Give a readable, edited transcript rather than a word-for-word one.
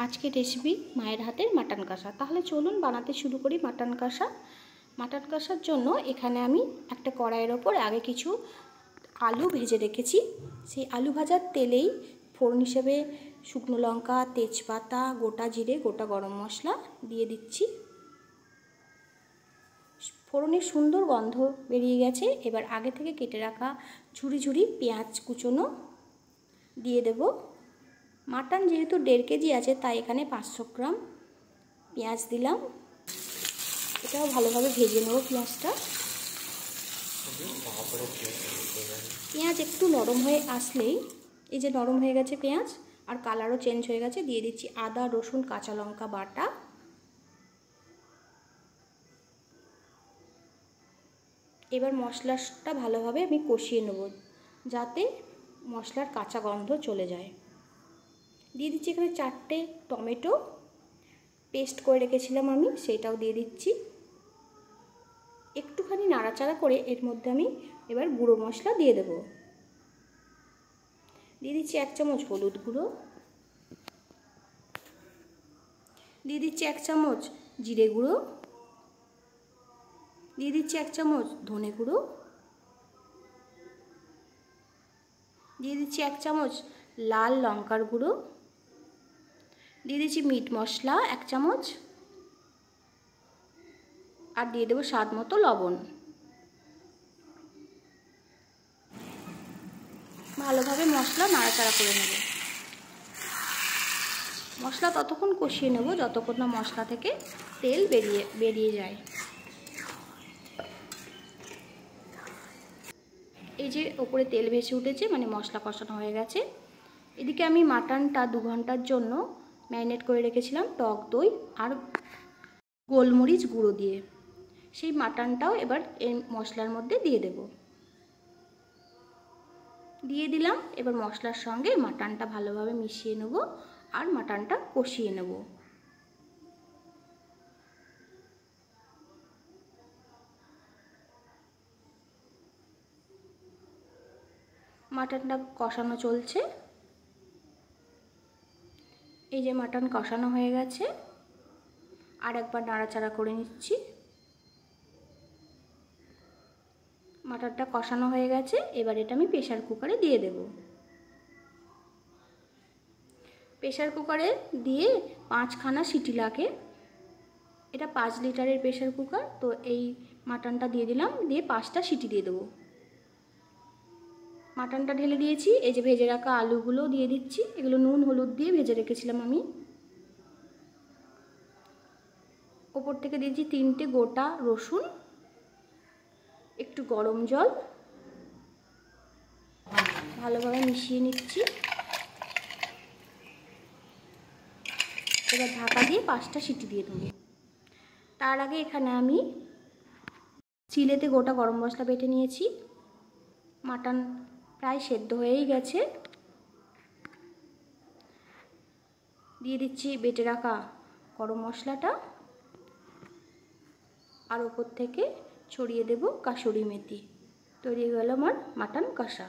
আজকের রেসিপি মায়ের হাতের মাটন কষা। তাহলে চলুন বানাতে শুরু করি মাটন কষা। মাটন কষার জন্য এখানে আমি একটা কড়াইয়ের ওপর আগে কিছু আলু ভেজে রেখেছি। সেই আলু ভাজার তেলেই ফোড়ন হিসেবে শুকনো লঙ্কা, তেজপাতা, গোটা জিরে, গোটা গরম মশলা দিয়ে দিচ্ছি। ফোড়নের সুন্দর গন্ধ বেরিয়ে গেছে। এবার আগে থেকে কেটে রাখা ঝুরি ঝুরি পেঁয়াজ কুচোনো দিয়ে দেব। মাটন যেহেতু 1.5 কেজি আছে তাই এখানে 500 গ্রাম পেঁয়াজ দিলাম। এটাও ভালোভাবে ভেজে নেব পেঁয়াজটা। পেঁয়াজ একটু নরম হয়ে আসলেই, এই যে নরম হয়ে গেছে পেঁয়াজ আর কালারও চেঞ্জ হয়ে গেছে, দিয়ে দিচ্ছি আদা, রসুন, কাঁচা লঙ্কা বাটা। এবার মশলাটা ভালোভাবে আমি কষিয়ে নেব যাতে মশলার কাঁচা গন্ধ চলে যায়। দিয়ে দিচ্ছি এখানে 4টে টমেটো পেস্ট করে রেখেছিলাম আমি, সেটাও দিয়ে দিচ্ছি। একটুখানি নাড়াচাড়া করে এর মধ্যে আমি এবার গুঁড়ো মশলা দিয়ে দেব। দিয়ে দিচ্ছি 1 চামচ হলুদ গুঁড়ো, দিয়ে দিচ্ছি 1 চামচ জিরে গুঁড়ো, দিয়ে দিচ্ছি 1 চামচ ধনে গুঁড়ো, দিয়ে দিচ্ছি 1 চামচ লাল লঙ্কার গুঁড়ো, দিয়ে দিচ্ছি মিট মশলা 1 চামচ, আর দিয়ে দেবো স্বাদ মতো লবণ। ভালোভাবে মশলা নাড়াচাড়া করে নেব। মশলা ততক্ষণ কষিয়ে নেব যতক্ষণ না মশলা থেকে তেল বেরিয়ে যায়। এই যে ওপরে তেল ভেসে উঠেছে, মানে মশলা কষানো হয়ে গেছে। এদিকে আমি মাটনটা 2 ঘন্টার জন্য ম্যারিনেট করে রেখেছিলাম টক দই আর গোলমরিচ গুঁড়ো দিয়ে। সেই মাটনটাও এবার এই মশলার মধ্যে দিয়ে দেব। দিয়ে দিলাম। এবার মশলার সঙ্গে মাটনটা ভালোভাবে মিশিয়ে নেব আর মাটনটা কষিয়ে নেব। মাটনটা কষানো চলছে। এই যে মাটন কষানো হয়ে গেছে, আর একবার নাড়াচাড়া করে নিচ্ছি। মাটনটা কষানো হয়ে গেছে, এবার এটা আমি প্রেসার কুকারে দিয়ে দেব। প্রেসার কুকারে দিয়ে 5খানা সিটি লাগে। এটা 5 লিটারের প্রেসার কুকার, তো এই মাটনটা দিয়ে দিলাম, দিয়ে 5টা সিটি দিয়ে দেবো। মাটনটা ঢেলে দিয়েছি। এই যে ভেজে রাখা আলুগুলো দিয়ে দিচ্ছি। এগুলো নুন হলুদ দিয়ে ভেজে রেখেছিলাম আমি। ওপর থেকে দিয়েছি 3টে গোটা রসুন, একটু গরম জল, ভালোভাবে মিশিয়ে নিচ্ছি। এবার ঢাকা দিয়ে 5টা সিটি দিয়ে দেবো। তার আগে এখানে আমি চিলেতে গোটা গরম মশলা বেটে নিয়েছি। মাটন প্রায় সেদ্ধ হয়েই গেছে। দিয়ে দিচ্ছি বেটে রাখা গরম মশলাটা, আর ওপর থেকে ছড়িয়ে দেব কাসুরি মেথি। তৈরি হয়ে গেল আমার মাটন কষা।